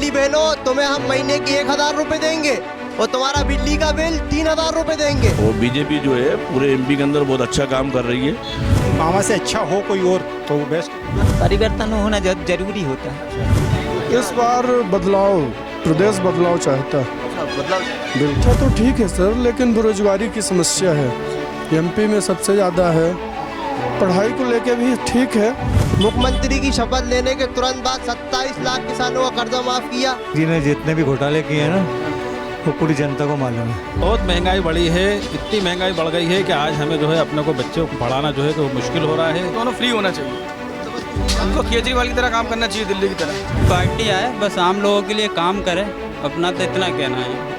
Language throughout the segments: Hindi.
लाडली बहनों तुम्हें हम महीने की 1000 रुपए देंगे और तुम्हारा बिजली का बिल 3000 रुपए देंगे। और बीजेपी जो है पूरे एमपी के अंदर बहुत अच्छा काम कर रही है। मामा से अच्छा हो कोई और तो बेस्ट। परिवर्तन होना जरूरी होता है। इस बार बदलाव, प्रदेश बदलाव चाहता है। बिल्कुल तो ठीक है सर, लेकिन बेरोजगारी की समस्या है एमपी में सबसे ज़्यादा है। पढ़ाई को लेके भी ठीक है। मुख्यमंत्री की शपथ लेने के तुरंत बाद 27 लाख किसानों का कर्जा माफ किया। जी ने जितने भी घोटाले किए हैं ना वो पूरी जनता को मालूम है। बहुत महंगाई बढ़ी है, इतनी महंगाई बढ़ गई है कि आज हमें जो है अपने को बच्चों को पढ़ाना जो है कि वो मुश्किल हो रहा है। दोनों फ्री होना चाहिए, हमको केजरीवाल की तरह काम करना चाहिए, दिल्ली की तरह। पार्टी आए बस आम लोगों के लिए काम करे, अपना तो इतना कहना है।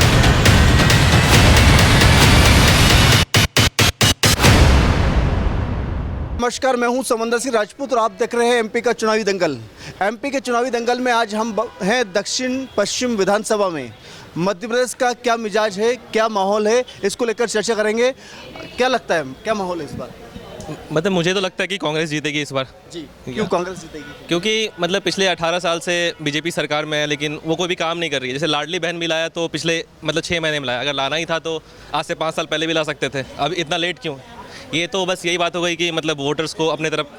नमस्कार, मैं हूं समंदर सिंह राजपूत और आप देख रहे हैं एमपी का चुनावी दंगल। एमपी के चुनावी दंगल में आज हम हैं दक्षिण पश्चिम विधानसभा में। मध्य प्रदेश का क्या मिजाज है, क्या माहौल है, इसको लेकर चर्चा करेंगे। क्या लगता है, क्या माहौल है इस बार? मतलब मुझे तो लगता है कि कांग्रेस जीतेगी इस बार। जी, क्यों कांग्रेस जीतेगी? क्योंकि मतलब पिछले 18 साल से बीजेपी सरकार में है, लेकिन वो कोई भी काम नहीं कर रही है। जैसे लाडली बहन भी लाया तो पिछले मतलब 6 महीने में लाया, अगर लाना ही था तो आज से 5 साल पहले भी ला सकते थे। अब इतना लेट क्यों? ये तो बस यही बात हो गई कि मतलब वोटर्स को अपने तरफ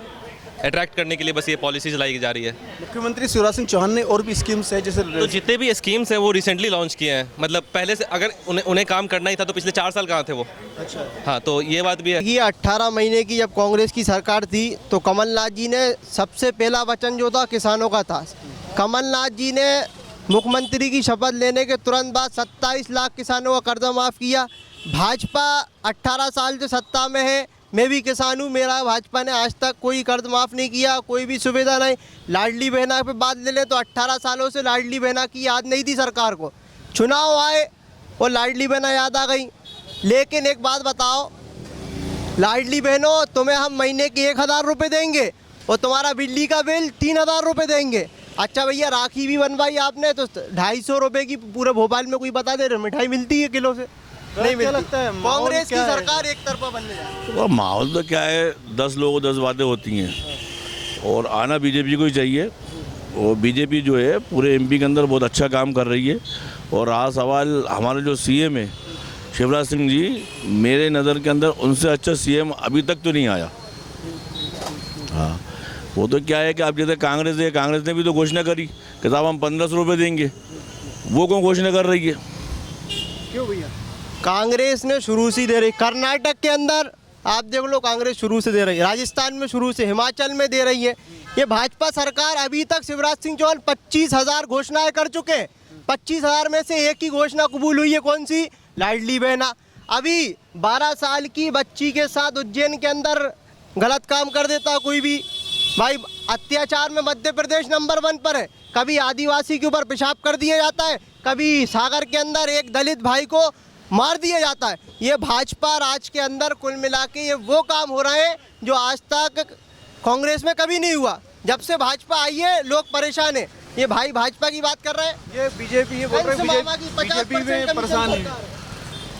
अट्रैक्ट करने के लिए बस ये पॉलिसी चलाई जा रही है। मुख्यमंत्री शिवराज सिंह चौहान ने और भी स्कीम्स है, जैसे तो जितने भी स्कीम्स हैं वो रिसेंटली लॉन्च किए हैं। मतलब पहले से अगर उन्हें काम करना ही था तो पिछले 4 साल कहाँ थे वो? अच्छा, हाँ, तो ये बात भी है। ये 18 महीने की जब कांग्रेस की सरकार थी तो कमलनाथ जी ने सबसे पहला वचन जो था किसानों का था। कमलनाथ जी ने मुख्यमंत्री की शपथ लेने के तुरंत बाद 27 लाख किसानों का कर्जा माफ़ किया। भाजपा 18 साल से सत्ता में है, मैं भी किसान हूँ, मेरा भाजपा ने आज तक कोई कर्ज माफ़ नहीं किया, कोई भी सुविधा नहीं। लाडली बहना पे बात ले लें तो 18 सालों से लाडली बहना की याद नहीं थी सरकार को। चुनाव आए और लाडली बहना याद आ गई। लेकिन एक बात बताओ, लाडली बहनों तुम्हें हम महीने की 1000 रुपये देंगे और तुम्हारा बिजली का बिल 3000 रुपये देंगे। अच्छा भैया, राखी भी बनवाई आपने तो 250 रुपये की पूरे भोपाल में कोई बता दे रहे मिठाई मिलती है किलो से? नहीं मिलती। लगता है कांग्रेस की सरकार एक तरफा बनने जा रही है। तो माहौल तो क्या है, 10 लोगों 10 बातें होती हैं और आना बीजेपी को ही चाहिए। और बीजेपी जो है पूरे एमपी के अंदर बहुत अच्छा काम कर रही है। और रहा सवाल हमारे जो सीएम है शिवराज सिंह जी, मेरे नज़र के अंदर उनसे अच्छा सीएम अभी तक तो नहीं आया। हाँ, वो तो क्या है कि अब जैसे कांग्रेस है, कांग्रेस ने भी तो घोषणा करी कि साहब हम 1500 रुपये देंगे। वो कौन घोषणा कर रही है? क्यों भैया? कांग्रेस ने शुरू से दे रही। कर्नाटक के अंदर आप देख लो, कांग्रेस शुरू से दे रही है, राजस्थान में शुरू से, हिमाचल में दे रही है। ये भाजपा सरकार अभी तक शिवराज सिंह चौहान 25,000 घोषणाएं कर चुके हैं। 25,000 में से एक ही घोषणा कबूल हुई है, कौन सी? लाडली बहना। अभी 12 साल की बच्ची के साथ उज्जैन के अंदर गलत काम कर देता कोई भी, भाई अत्याचार में मध्य प्रदेश नंबर 1 पर है। कभी आदिवासी के ऊपर पेशाब कर दिया जाता है, कभी सागर के अंदर एक दलित भाई को मार दिया जाता है। ये भाजपा राज के अंदर कुल मिला के ये वो काम हो रहे हैं जो आज तक कांग्रेस में कभी नहीं हुआ। जब से भाजपा आई है लोग परेशान हैं। ये भाई भाजपा की बात कर रहे हैं, ये बीजेपी ये बोल रहे हैं बीजेपी में परेशान है।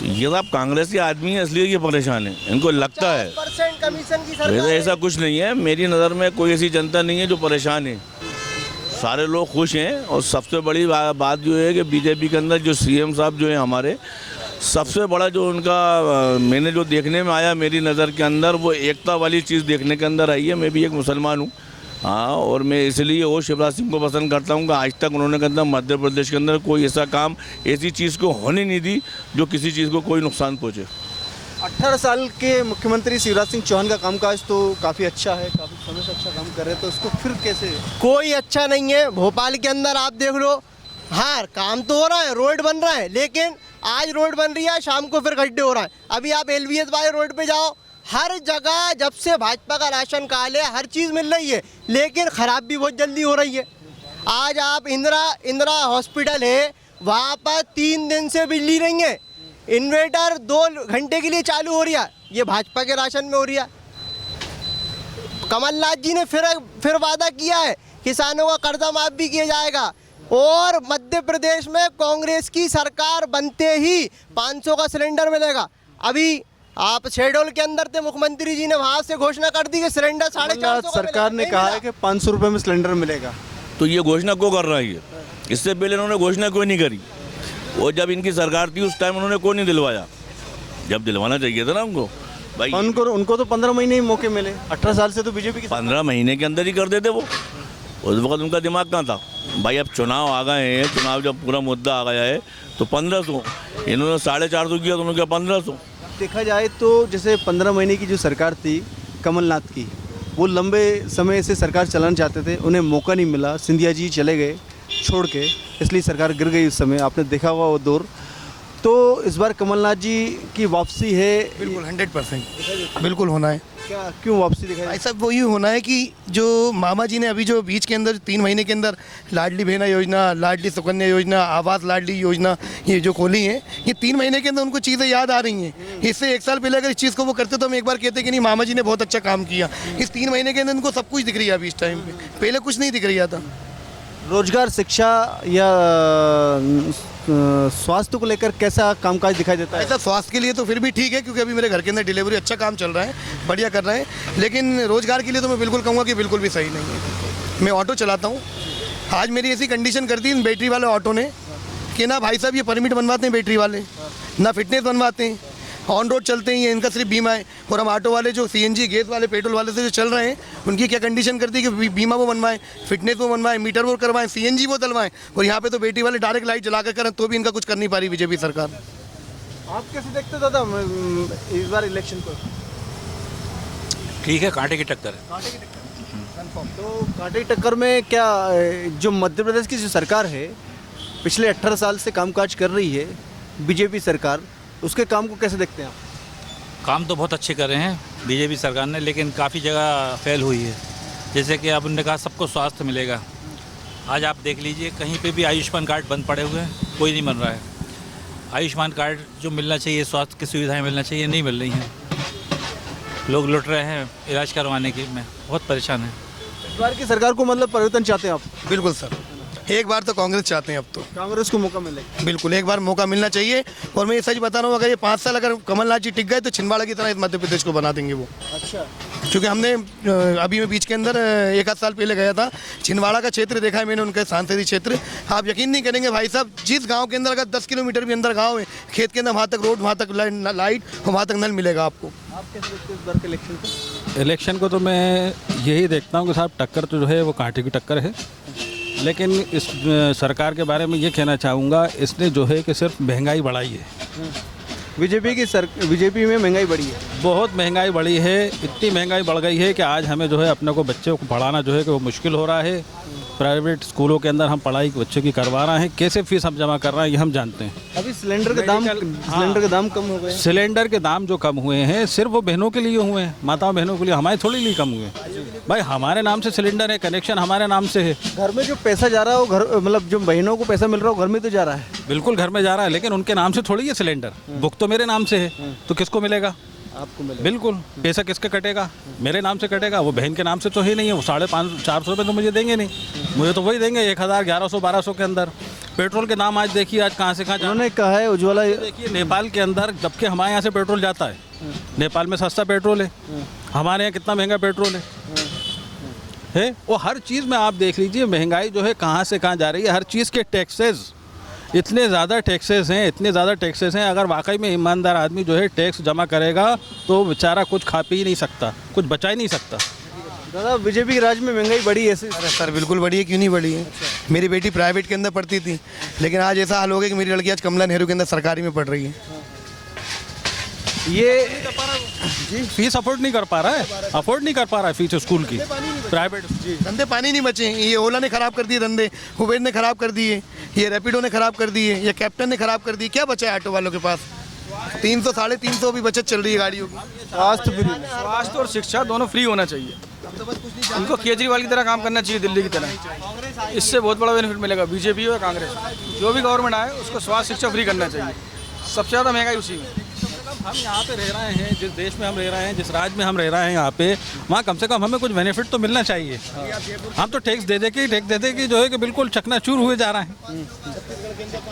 तो ये आप कांग्रेस के आदमी हैं इसलिए ये परेशान है, इनको लगता है 50% कमीशन की सरकार। ऐसा कुछ नहीं है। मेरी नज़र में कोई ऐसी जनता नहीं है जो परेशान है, सारे लोग खुश हैं। और सबसे बड़ी बात जो है कि बीजेपी के अंदर जो सीएम साहब जो है हमारे, सबसे बड़ा जो उनका मैंने जो देखने में आया मेरी नज़र के अंदर, वो एकता वाली चीज़ देखने के अंदर आई है। मैं भी एक मुसलमान हूँ, हाँ, और मैं इसलिए वो शिवराज सिंह को पसंद करता हूँ कि आज तक उन्होंने के अंदर मध्य प्रदेश के अंदर कोई ऐसा काम, ऐसी चीज़ को होने नहीं दी जो किसी चीज़ को कोई नुकसान पहुँचे। 18 साल के मुख्यमंत्री शिवराज सिंह चौहान का कामकाज तो काफ़ी अच्छा है, काफ़ी समय से अच्छा काम कर रहे हैं, तो उसको फिर कैसे? कोई अच्छा नहीं है। भोपाल के अंदर आप देख लो, हाँ काम तो हो रहा है, रोड बन रहा है, लेकिन आज रोड बन रही है, शाम को फिर गड्ढे हो रहा है। अभी आप LBS वाले रोड पे जाओ, हर जगह जब से भाजपा का राशन कार्ड है हर चीज़ मिल रही है, लेकिन ख़राब भी बहुत जल्दी हो रही है। आज आप इंदिरा हॉस्पिटल है, वहाँ पर 3 दिन से बिजली नहीं है। इन्वर्टर 2 घंटे के लिए चालू हो रही है, ये भाजपा के राशन में हो रही है। कमलनाथ जी ने फिर वादा किया है किसानों का कर्जा माफ भी किया जाएगा। और मध्य प्रदेश में कांग्रेस की सरकार बनते ही 500 का सिलेंडर मिलेगा। अभी आप शेडोल के अंदर थे, मुख्यमंत्री जी ने वहाँ से घोषणा कर दी कि सिलेंडर 450 सरकार ने कहा है कि 500 रुपये में सिलेंडर मिलेगा। तो ये घोषणा क्यों कर रहा है? इससे पहले इन्होंने घोषणा कोई नहीं करी। वो जब इनकी सरकार थी उस टाइम उन्होंने कोई नहीं दिलवाया, जब दिलवाना चाहिए था ना उनको भाई। उनको तो 15 महीने ही मौके मिले, 18 साल से तो बीजेपी की 15 महीने के अंदर ही कर देते वो। उस वक्त उनका दिमाग कहाँ था भाई। अब चुनाव आ गए हैं, चुनाव जब पूरा मुद्दा आ गया है तो 1500, इन्होंने 450 किया तो उन्होंने क्या 1500। देखा जाए तो जैसे 15 महीने की जो सरकार थी कमलनाथ की, वो लंबे समय से सरकार चलाना चाहते थे, उन्हें मौका नहीं मिला, सिंधिया जी चले गए छोड़ के, इसलिए सरकार गिर गई उस समय, आपने देखा होगा वो दौर। तो इस बार कमलनाथ जी की वापसी है, बिल्कुल 100% बिल्कुल होना है। क्या क्यों वापसी दिखाई? ऐसा वही होना है कि जो मामा जी ने अभी जो बीच के अंदर 3 महीने के अंदर लाडली बहना योजना, लाडली सुकन्या योजना, आवास लाडली योजना ये जो खोली हैं, ये 3 महीने के अंदर उनको चीज़ें याद आ रही हैं। इससे 1 साल पहले अगर इस चीज़ को वो करते तो हम एक बार कहते कि नहीं मामा जी ने बहुत अच्छा काम किया। इस 3 महीने के अंदर उनको सब कुछ दिख रही है अभी इस टाइम पे, पहले कुछ नहीं दिख रहा था। रोजगार, शिक्षा या स्वास्थ्य को लेकर कैसा कामकाज दिखाई देता है? ऐसा स्वास्थ्य के लिए तो फिर भी ठीक है, क्योंकि अभी मेरे घर के अंदर डिलीवरी अच्छा काम चल रहा है, बढ़िया कर रहे हैं। लेकिन रोज़गार के लिए तो मैं बिल्कुल कहूँगा कि बिल्कुल भी सही नहीं है। मैं ऑटो चलाता हूँ, आज मेरी ऐसी कंडीशन कर दी इन बैटरी वाले ऑटो ने कि ना भाई साहब ये परमिट बनवाते हैं बैटरी वाले, ना फिटनेस बनवाते हैं, ऑन रोड चलते ही हैं, इनका सिर्फ बीमा है। और हम ऑटो वाले जो CNG गैस वाले पेट्रोल वाले से जो चल रहे हैं, उनकी क्या कंडीशन करती है कि बीमा वो बनवाएं, फिटनेस वो बनवाएं, मीटर वो करवाएं, CNG वो डलवाएं। और यहाँ पे तो बैटरी वाले डायरेक्ट लाइट जला कर करें तो भी इनका कुछ कर नहीं पा रही बीजेपी सरकार। आप कैसे देखते दादा इस बार इलेक्शन को? ठीक है, कांटे की टक्कर है। तो कांटे की टक्कर में क्या जो मध्य प्रदेश की जो सरकार है पिछले 18 साल से कामकाज कर रही है बीजेपी सरकार, उसके काम को कैसे देखते हैं आप? काम तो बहुत अच्छे कर रहे हैं बीजेपी सरकार ने, लेकिन काफ़ी जगह फेल हुई है। जैसे कि अब उन्होंने कहा सबको स्वास्थ्य मिलेगा, आज आप देख लीजिए कहीं पे भी आयुष्मान कार्ड बंद पड़े हुए हैं, कोई नहीं बन रहा है। आयुष्मान कार्ड जो मिलना चाहिए, स्वास्थ्य की सुविधाएं मिलना चाहिए, नहीं मिल रही हैं। लोग लुट रहे हैं इलाज करवाने के में, बहुत परेशान है। इस बार की सरकार को मतलब परिवर्तन चाहते हैं आप? बिल्कुल सर, एक बार तो कांग्रेस चाहते हैं, अब तो कांग्रेस को मौका मिले। बिल्कुल एक बार मौका मिलना चाहिए। और मैं ये सच बता रहा हूँ, अगर ये 5 साल अगर कमलनाथ जी टिक गए तो छिंदवाड़ा की तरह इस मध्य प्रदेश को बना देंगे वो। अच्छा, क्योंकि हमने अभी मैं बीच के अंदर 1 साल पहले गया था, छिंदवाड़ा का क्षेत्र देखा है मैंने, उनका सांसदीय क्षेत्र। आप यकीन नहीं करेंगे भाई साहब, जिस गांव के अंदर अगर 10 किलोमीटर भी अंदर गांव है, खेत के अंदर वहाँ तक रोड, वहाँ तक लाइट और वहाँ तक नल मिलेगा आपको। आप कैसे देखते हैं इस बार के इलेक्शन को? इलेक्शन को तो मैं यही देखता हूँ कि साहब टक्कर तो जो है वो कांटे की टक्कर है। लेकिन इस सरकार के बारे में ये कहना चाहूँगा, इसने जो है कि सिर्फ महंगाई बढ़ाई है। बीजेपी में महंगाई बढ़ी है, बहुत महंगाई बढ़ी है, इतनी महंगाई बढ़ गई है कि आज हमें जो है अपने को बच्चों को पढ़ाना जो है कि वो मुश्किल हो रहा है। प्राइवेट स्कूलों के अंदर हम पढ़ाई बच्चों की करवा रहे हैं, कैसे फीस हम जमा कर रहे हैं ये हम जानते हैं। अभी सिलेंडर के दाम कम हो गए। सिलेंडर के दाम जो कम हुए हैं सिर्फ वो बहनों के लिए हुए हैं, माताओं बहनों के लिए, हमारे थोड़ी लिए कम हुए हैं। भाई हमारे नाम से सिलेंडर है, कनेक्शन हमारे नाम से है। घर में जो पैसा जा रहा है वो घर मतलब जो बहनों को पैसा मिल रहा है वो घर में तो जा रहा है। बिल्कुल घर में जा रहा है, लेकिन उनके नाम से थोड़ी है सिलेंडर, बुक तो मेरे नाम से है, तो किसको मिलेगा? आपको मिलेगा। बिल्कुल, पैसा किसके कटेगा? मेरे नाम से कटेगा, वो बहन के नाम से तो ही नहीं है। वो 550-400 रुपये तो मुझे देंगे नहीं, मुझे तो वही देंगे 1000, 1100-1200 के अंदर। पेट्रोल के दाम आज देखिए आज कहाँ से कहाँ उन्होंने कहा है उज्ज्वला। देखिए नेपाल के अंदर, जबकि हमारे यहाँ से पेट्रोल जाता है, नेपाल में सस्ता पेट्रोल है, हमारे यहाँ कितना महंगा पेट्रोल है। वो हर चीज़ में आप देख लीजिए महंगाई जो है कहाँ से कहाँ जा रही है। हर चीज़ के टैक्सेस, इतने ज़्यादा टैक्सेस हैं, इतने ज़्यादा टैक्सेस हैं। अगर वाकई में ईमानदार आदमी जो है टैक्स जमा करेगा तो बेचारा कुछ खा पी नहीं सकता, कुछ बचा ही नहीं सकता। दादा बीजेपी के राज में महंगाई बढ़ी है? सर बिल्कुल बढ़ी है, क्यों नहीं बढ़ी है। मेरी बेटी प्राइवेट के अंदर पढ़ती थी, लेकिन आज ऐसा हाल हो गया कि मेरी लड़की आज कमला नेहरू के अंदर सरकारी में पढ़ रही है। ये फीस अफोर्ड नहीं कर पा रहा है, अफोर्ड नहीं कर पा रहा है फीस स्कूल की, प्राइवेट। धंधे पानी नहीं बचे। ये ओला ने खराब कर दिए धंधे, उबेर ने खराब कर दिए, ये रैपिडो ने खराब कर दिए, ये कैप्टन ने खराब कर दिए। क्या बचा है ऑटो वालों के पास? 300 350 भी बचत चल रही है गाड़ियों की। स्वास्थ्य और शिक्षा दोनों फ्री होना चाहिए। उनको केजरीवाल की तरह काम करना चाहिए, दिल्ली की तरह। इससे बहुत बड़ा बेनिफिट मिलेगा बीजेपी और कांग्रेस, जो भी गवर्नमेंट आए उसको स्वास्थ्य शिक्षा फ्री करना चाहिए। सबसे ज़्यादा महंगाई उसी में। हम यहाँ पे रह रहे हैं, जिस देश में हम रह रहे हैं, जिस राज्य में हम रह रहे हैं, यहाँ पे वहाँ कम से कम हमें कुछ बेनिफिट तो मिलना चाहिए। हम तो टैक्स दे दे के जो है कि बिल्कुल चकनाचूर हुए जा रहे हैं।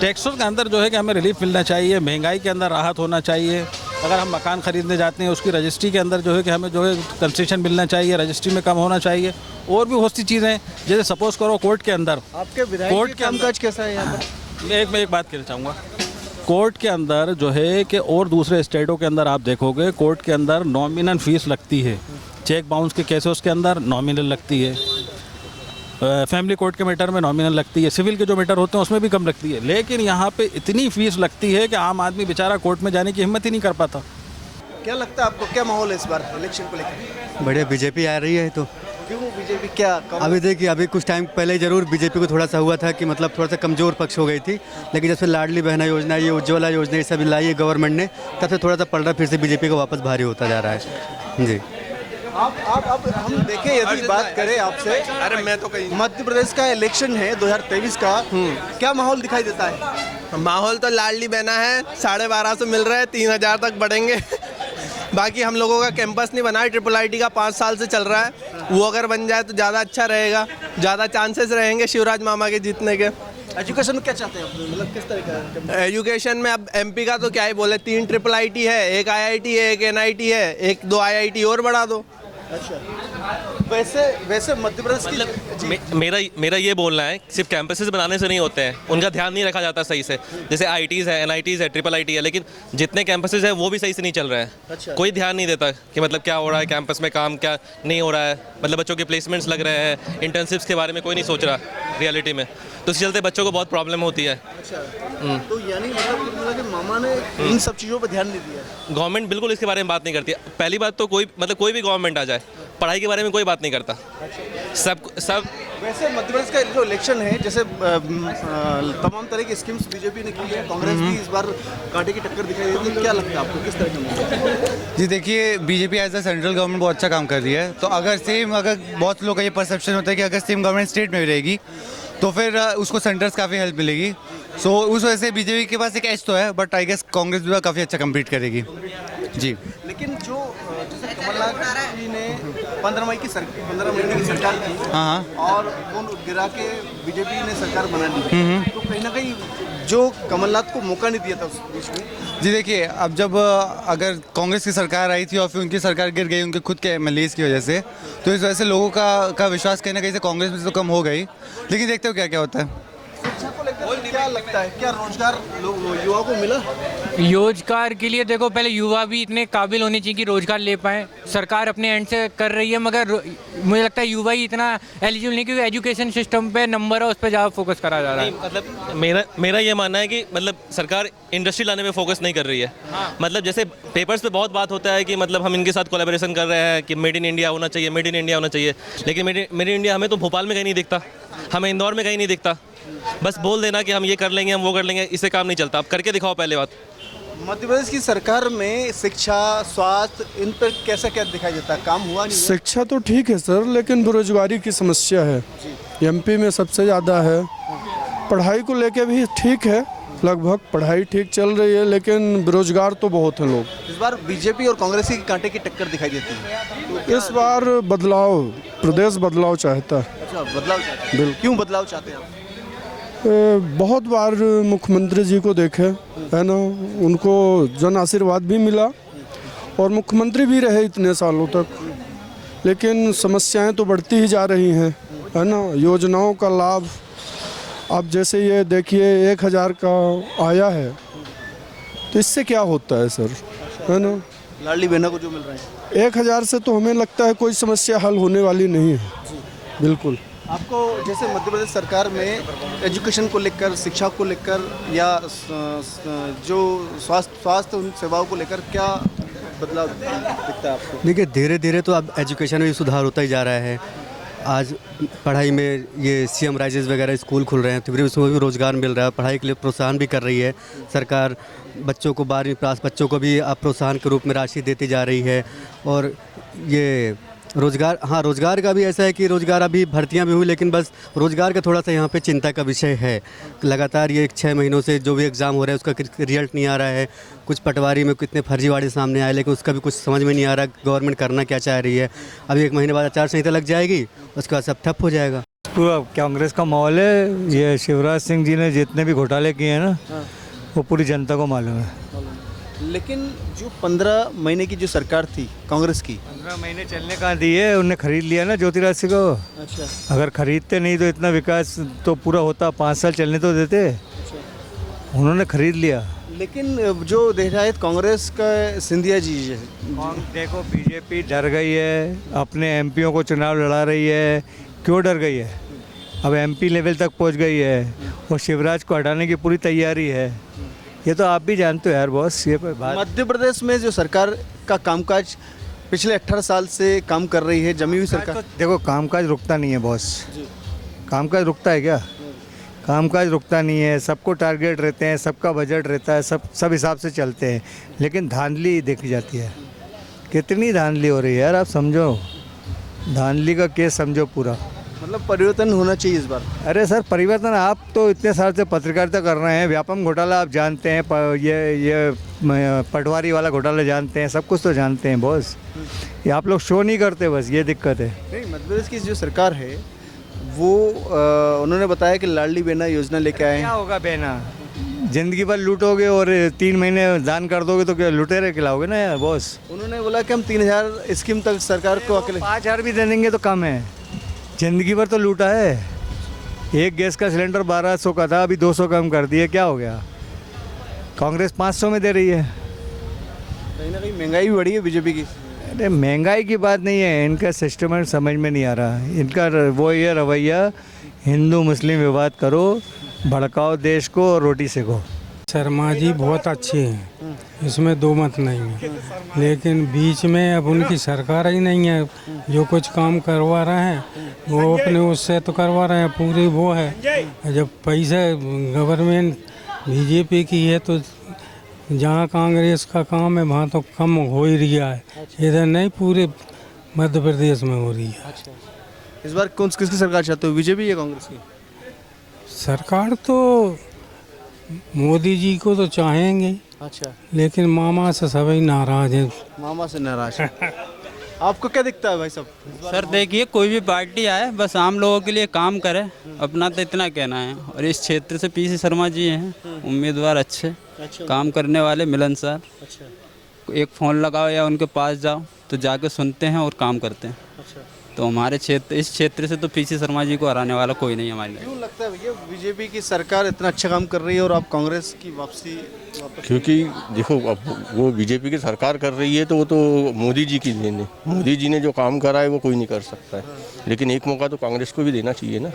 टैक्सों के अंदर जो है कि हमें रिलीफ मिलना चाहिए, महंगाई के अंदर राहत होना चाहिए। अगर हम मकान खरीदने जाते हैं उसकी रजिस्ट्री के अंदर जो है कि हमें जो है कंसेशन मिलना चाहिए, रजिस्ट्री में कम होना चाहिए, और भी बहुत सी चीज़ें हैं। जैसे सपोज करो कोर्ट के अंदर, आपके विधायक कोर्ट के के कामकाज कैसा है यहाँ पर? मैं एक बात कहना चाहूँगा। कोर्ट के अंदर जो है कि और दूसरे स्टेटों के अंदर आप देखोगे कोर्ट के अंदर नॉमिनल फीस लगती है। चेक बाउंस के केसेस के अंदर नॉमिनल लगती है, फैमिली कोर्ट के मैटर में नॉमिनल लगती है, सिविल के जो मैटर होते हैं उसमें भी कम लगती है। लेकिन यहाँ पे इतनी फीस लगती है कि आम आदमी बेचारा कोर्ट में जाने की हिम्मत ही नहीं कर पाता। क्या लगता है आपको, क्या माहौल है इस बार इलेक्शन को लेकर? बढ़िया बीजेपी आ रही है तो क्यों बीजेपी, क्या अभी देखिए, अभी कुछ टाइम पहले ज़रूर बीजेपी को थोड़ा सा हुआ था कि मतलब थोड़ा सा कमज़ोर पक्ष हो गई थी, लेकिन जब से लाडली बहना योजना, ये उज्ज्वला योजना, ये सब लाई है गवर्नमेंट ने, तब से थोड़ा सा पलड़ा फिर से बीजेपी को वापस भारी होता जा रहा है। जी, आप हम देखें, यदि बात करें आपसे, अरे मैं तो कहीं, मध्य प्रदेश का इलेक्शन है 2023 का, क्या माहौल दिखाई देता है? माहौल तो लाडली बहना है, 1250 मिल रहा है, 3000 तक बढ़ेंगे। बाकी हम लोगों का कैंपस नहीं बना है, IIIT का 5 साल से चल रहा है, वो अगर बन जाए तो ज़्यादा अच्छा रहेगा, ज़्यादा चांसेस रहेंगे शिवराज मामा के जीतने के। एजुकेशन में क्या चाहते हैं आप, मतलब किस तरह का? एजुकेशन में अब MP का तो क्या ही बोले, 3 IIIT है, एक IIT है, एक NIT है, 1-2 IIT और बढ़ा दो। अच्छा, वैसे मध्य प्रदेश की मेरा ये बोलना है, सिर्फ कैंपसेस बनाने से नहीं होते हैं, उनका ध्यान नहीं रखा जाता सही से। जैसे IITs है, NITs है, IIIT है, लेकिन जितने कैंपसेस है वो भी सही से नहीं चल रहे हैं। अच्छा। कोई ध्यान नहीं देता कि मतलब क्या हो रहा है कैंपस में, काम क्या नहीं हो रहा है, मतलब बच्चों के प्लेसमेंट्स लग रहे हैं, इंटर्नशिप्स के बारे में कोई नहीं सोच रहा रियलिटी में, तो इसके चलते बच्चों को बहुत प्रॉब्लम होती है। अच्छा, तो यानी मतलब कि मामा ने इन सब चीज़ों पर ध्यान नहीं दिया। गवर्नमेंट बिल्कुल इसके बारे में बात नहीं करती। पहली बात तो कोई भी गवर्नमेंट आ जाए, पढ़ाई के बारे में कोई बात नहीं करता। सब वैसे मध्य प्रदेश का जो इलेक्शन है, जैसे तमाम तरह की स्कीम्स बीजेपी ने की है, कांग्रेस भी इस बार कांटे की टक्कर दिखाई देती है, क्या लगता है आपको, किस तरह का? जी देखिए, BJP as a central government बहुत अच्छा काम कर रही है, तो अगर बहुत लोगों का ये परसेप्शन होता है कि अगर सेम गवर्नमेंट स्टेट में भी रहेगी तो फिर उसको सेंटर्स काफ़ी हेल्प मिलेगी। सो उस वजह से बीजेपी के पास एक एज तो है, बट आई गेस कांग्रेस भी काफ़ी अच्छा कम्पीट करेगी। जी, लेकिन जो जैसे कमलनाथ जी ने 15 महीने की सरकार की, हाँ, और वो गिरा के बीजेपी ने सरकार बना ली, तो कहीं ना कहीं जो कमलनाथ को मौका नहीं दिया था उस बीच में। जी देखिए, अब जब अगर कांग्रेस की सरकार आई थी और फिर उनकी सरकार गिर गई उनके खुद के MLAs की वजह से, तो इस वजह से लोगों का विश्वास कहीं ना कहीं से कांग्रेस में तो कम हो गई। लेकिन देखते हो क्या क्या होता है। शिक्षा को लेकर क्या लगता है, क्या रोजगार युवा को मिला? रोजगार के लिए देखो, पहले युवा भी इतने काबिल होने चाहिए कि रोजगार ले पाए। सरकार अपने एंड से कर रही है, मगर मुझे लगता है युवा ही इतना एलिजिबल नहीं, क्योंकि एजुकेशन सिस्टम पे नंबर है, उस पर ज़्यादा फोकस करा जा रहा है। मतलब मेरा ये मानना है कि मतलब सरकार इंडस्ट्री लाने में फोकस नहीं कर रही है। मतलब जैसे पेपर्स पे बहुत बात होता है कि मतलब हम इनके साथ कोलैबोरेशन कर रहे हैं कि मेड इन इंडिया होना चाहिए, मेड इन इंडिया होना चाहिए, लेकिन मेड इन इंडिया हमें तो भोपाल में कहीं नहीं दिखता, हमें इंदौर में कहीं नहीं दिखता। बस बोल देना कि हम ये कर लेंगे, हम वो कर लेंगे, इससे काम नहीं चलता। आप करके दिखाओ पहले बात। मध्य प्रदेश की सरकार में शिक्षा, स्वास्थ्य, इन पर कैसा क्या दिखाई देता है, काम हुआ नहीं? शिक्षा तो ठीक है सर, लेकिन बेरोजगारी की समस्या है, MP में सबसे ज़्यादा है। पढ़ाई को लेके भी ठीक है, लगभग पढ़ाई ठीक चल रही है, लेकिन बेरोजगार तो बहुत हैं लोग। इस बार बीजेपी और कांग्रेस की कांटे की टक्कर दिखाई देती है, तो इस बार बदलाव, प्रदेश बदलाव चाहता है। अच्छा, बदलाव चाहते हैं, क्यों बदलाव चाहते हैं आप? बहुत बार मुख्यमंत्री जी को देखे है ना, उनको जन आशीर्वाद भी मिला और मुख्यमंत्री भी रहे इतने सालों तक, लेकिन समस्याएं तो बढ़ती ही जा रही हैं, है ना। योजनाओं का लाभ आप जैसे ये देखिए 1000 का आया है, तो इससे क्या होता है सर, है ना। लाडली बहना को जो मिल रहा है 1000 से तो हमें लगता है कोई समस्या हल होने वाली नहीं है, बिल्कुल। आपको जैसे मध्य प्रदेश सरकार में एजुकेशन को लेकर, शिक्षा को लेकर, या जो स्वास्थ्य उन सेवाओं को लेकर क्या बदलाव दिखता है आपको? देखिए, धीरे धीरे तो अब एजुकेशन में भी सुधार होता ही जा रहा है। आज पढ़ाई में ये CM राइजेस वगैरह स्कूल खुल रहे हैं, तो फिर उसमें भी रोज़गार मिल रहा है, पढ़ाई के लिए प्रोत्साहन भी कर रही है सरकार। बच्चों को 12वीं पास बच्चों को भी अब प्रोत्साहन के रूप में राशि देती जा रही है। और ये रोज़गार, हाँ, रोज़गार का भी ऐसा है कि रोज़गार अभी भर्तियां भी हुई, लेकिन बस रोज़गार का थोड़ा सा यहाँ पे चिंता का विषय है। लगातार ये 6 महीनों से जो भी एग्ज़ाम हो रहा है उसका रिजल्ट नहीं आ रहा है। कुछ पटवारी में कितने फर्जीवाड़े सामने आए, लेकिन उसका भी कुछ समझ में नहीं आ रहा गवर्नमेंट करना क्या चाह रही है। अभी 1 महीने बाद आचार संहिता लग जाएगी, उसके बाद सब ठप हो जाएगा। पूरा कांग्रेस का माहौल है। ये शिवराज सिंह जी ने जितने भी घोटाले किए हैं ना, वो पूरी जनता को मालूम है। लेकिन जो 15 महीने की जो सरकार थी कांग्रेस की, 15 महीने चलने कहाँ दिए, उनने खरीद लिया ना ज्योतिरादित्य को। अच्छा, अगर खरीदते नहीं तो इतना विकास तो पूरा होता, 5 साल चलने तो देते। उन्होंने खरीद लिया। लेकिन जो देख रहा है कांग्रेस का सिंधिया जी है, देखो बीजेपी डर गई है, अपने एमपीओं को चुनाव लड़ा रही है। क्यों डर गई है? अब एमपी लेवल तक पहुंच गई है और शिवराज को हटाने की पूरी तैयारी है। ये तो आप भी जानते हो यार बॉस। ये बात मध्य प्रदेश में जो सरकार का कामकाज पिछले 18 साल से काम कर रही है, जमी हुई सरकार। तो देखो कामकाज रुकता नहीं है बॉस। कामकाज रुकता है क्या? कामकाज रुकता नहीं है, सबको टारगेट रहते हैं, सबका बजट रहता है, सब हिसाब से चलते हैं। लेकिन धांधली देखी जाती है। कितनी धांधली हो रही है यार, आप समझो। धांधली का केस समझो पूरा। मतलब परिवर्तन होना चाहिए इस बार। अरे सर परिवर्तन, आप तो इतने साल से पत्रकारिता कर रहे हैं, व्यापम घोटाला आप जानते हैं, ये पटवारी वाला घोटाला जानते हैं, सब कुछ तो जानते हैं बॉस। ये आप लोग शो नहीं करते, बस ये दिक्कत है। नहीं, मध्य प्रदेश की जो सरकार है वो उन्होंने बताया कि लाडली बहना योजना लेके आए हैं। क्या होगा बहना? जिंदगी भर लूटोगे और 3 महीने दान कर दोगे तो क्या लुटेरे खिलाओगे ना यार बॉस। उन्होंने बोला कि हम 3000 स्कीम तक सरकार को अकेले 5000 भी दे देंगे तो कम है। जिंदगी भर तो लूटा है। एक गैस का सिलेंडर 1200 का था, अभी 200 कम कर दिए, क्या हो गया? कांग्रेस 500 में दे रही है। कहीं ना कहीं महंगाई भी बढ़ी है बीजेपी की। अरे महंगाई की बात नहीं है, इनका सिस्टम समझ में नहीं आ रहा। इनका वो ये रवैया, हिंदू मुस्लिम विवाद करो, भड़काओ देश को और रोटी सेको। शर्मा जी बहुत अच्छे हैं, इसमें दो मत नहीं है। लेकिन बीच में अब उनकी सरकार ही नहीं है। जो कुछ काम करवा रहे हैं वो अपने उससे तो करवा रहे हैं, पूरी वो है। जब पैसा गवर्नमेंट बीजेपी की है तो जहाँ कांग्रेस का काम है वहाँ तो कम हो ही रहा है। इधर नहीं, पूरे मध्य प्रदेश में हो रही है। इस बार किसकी सरकार चाहते हो, बीजेपी या कांग्रेस की? सरकार तो मोदी जी को तो चाहेंगे। अच्छा, लेकिन मामा से सभी नाराज हैं। मामा से नाराज आपको क्या दिखता है भाई साहब? सर देखिए, कोई भी पार्टी आए बस आम लोगों के लिए काम करे, अपना तो इतना कहना है। और इस क्षेत्र से पीसी शर्मा जी हैं, उम्मीदवार अच्छे, काम करने वाले, मिलनसार। एक फ़ोन लगाओ या उनके पास जाओ तो जाके सुनते हैं और काम करते हैं। तो हमारे क्षेत्र, इस क्षेत्र से तो पीसी शर्मा जी को हराने वाला कोई नहीं हमारे लिए। क्यों लगता है भैया बीजेपी की सरकार इतना अच्छा काम कर रही है और आप कांग्रेस की वापस? क्योंकि देखो अब वो बीजेपी की सरकार कर रही है तो वो तो मोदी जी की देन है। मोदी जी ने जो काम करा है वो कोई नहीं कर सकता है, लेकिन एक मौका तो कांग्रेस को भी देना चाहिए ना।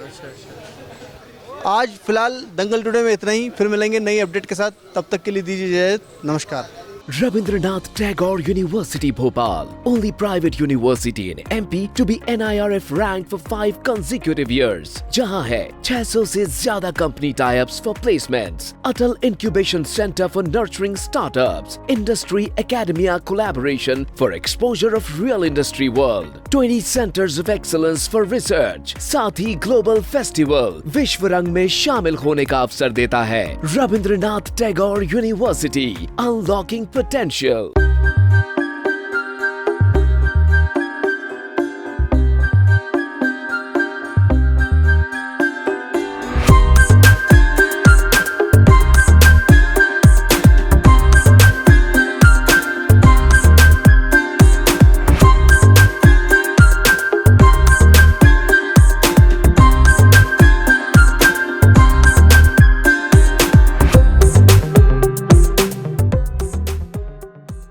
आज फिलहाल दंगल टुडे में इतना ही, फिर मिलेंगे नई अपडेट के साथ। तब तक के लिए दीजिए इजाजत, नमस्कार। Rabindranath Tagore University Bhopal, only private university in MP to be NIRF ranked for 5 consecutive years. जहां है 600 से ज्यादा company tie-ups for placements, Atal Incubation Center for nurturing startups, Industry Academia collaboration for exposure of real industry world, 20 centers of excellence for research, साथ ही Global Festival विश्व रंग में शामिल होने का अवसर देता है। Rabindranath Tagore University, unlocking potential.